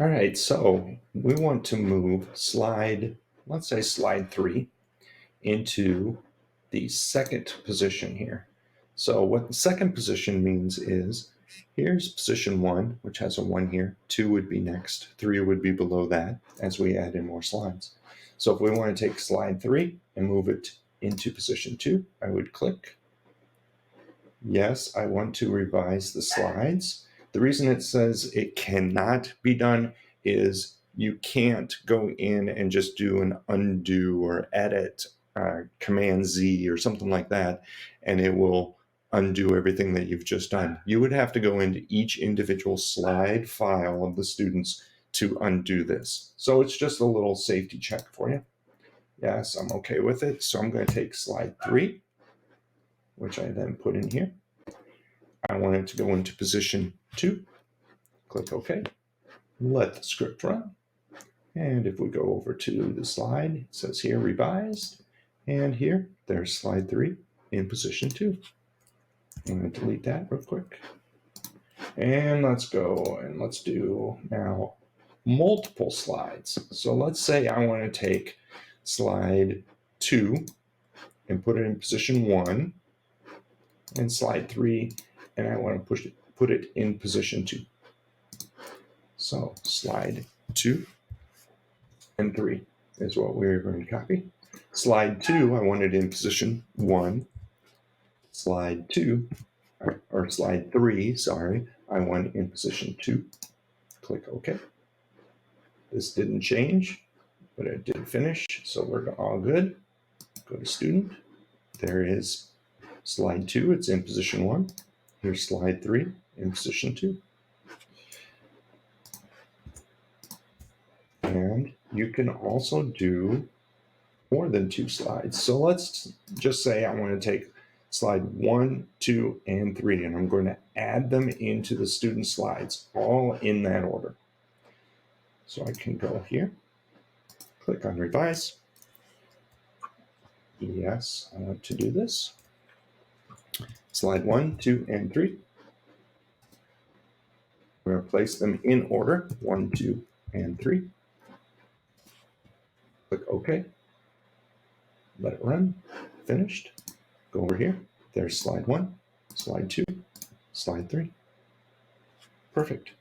All right, so we want to move let's say slide 3 into the second position here. So what the second position means is here's position 1, which has a 1 here. 2 would be next. 3 would be below that as we add in more slides. So if we want to take slide 3 and move it into position 2, I would click. Yes, I want to revise the slides. The reason it says it cannot be done is you can't go in and just do an undo or edit, Command Z or something like that, and it will undo everything that you've just done. You would have to go into each individual slide file of the students to undo this. So it's just a little safety check for you. Yes, I'm okay with it. So I'm going to take slide 3, which I then put in here. I want it to go into position 2. Click OK. Let the script run. And if we go over to the slide, it says here revised. And here, there's slide 3 in position 2. I'm going to delete that real quick. And let's go and let's do now multiple slides. So let's say I want to take slide 2 and put it in position 1, and slide 3, and I want to put it in position 2. So slide 2 and 3 is what we're going to copy. Slide 2, I want it in position 1. Slide 2, or slide 3, sorry, I want it in position 2. Click OK. This didn't change, but it did finish, so we're all good. Go to student. There is slide 2, it's in position 1. Here's slide 3 in position 2. And you can also do more than 2 slides. So let's just say I want to take slide 1, 2, and 3, and I'm going to add them into the student slides, all in that order. So I can go here, click on revise. Yes, I want to do this. Slide 1, 2, and 3. We're going to place them in order, 1, 2, and 3. Click OK. Let it run. Finished. Go over here. There's slide 1, slide 2, slide 3. Perfect.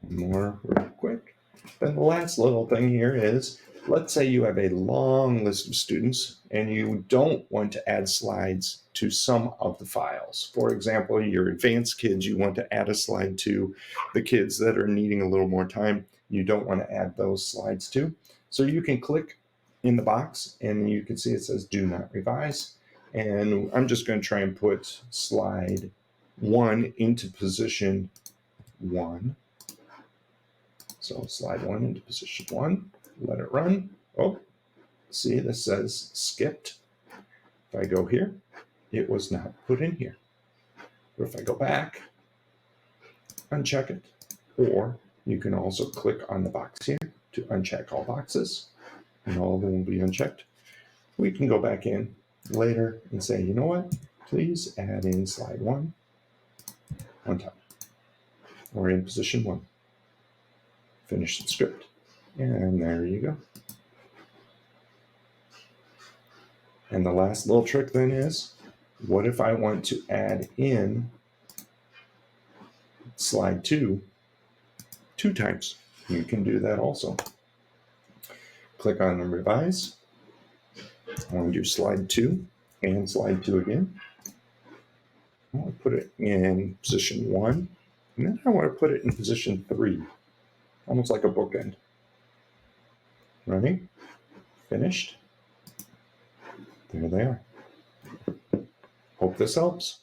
More real quick. Then the last little thing here is, let's say you have a long list of students and you don't want to add slides to some of the files. For example, your advanced kids, you want to add a slide to. The kids that are needing a little more time, you don't want to add those slides to. So you can click in the box and you can see it says do not revise. And I'm just going to try and put slide 1 into position 1. So slide 1 into position 1, let it run. Oh, see, this says skipped. If I go here, it was not put in here. But if I go back, uncheck it. Or you can also click on the box here to uncheck all boxes, and all of them will be unchecked. We can go back in later and say, you know what, please add in slide 1 time, or in position 1. Finish the script, and there you go. And the last little trick then is, what if I want to add in slide 2 times? You can do that also. Click on the revise. I want to do slide 2 and slide 2 again. I want to put it in position 1, and then I want to put it in position 3, almost like a bookend. Ready? Finished. There they are. Hope this helps.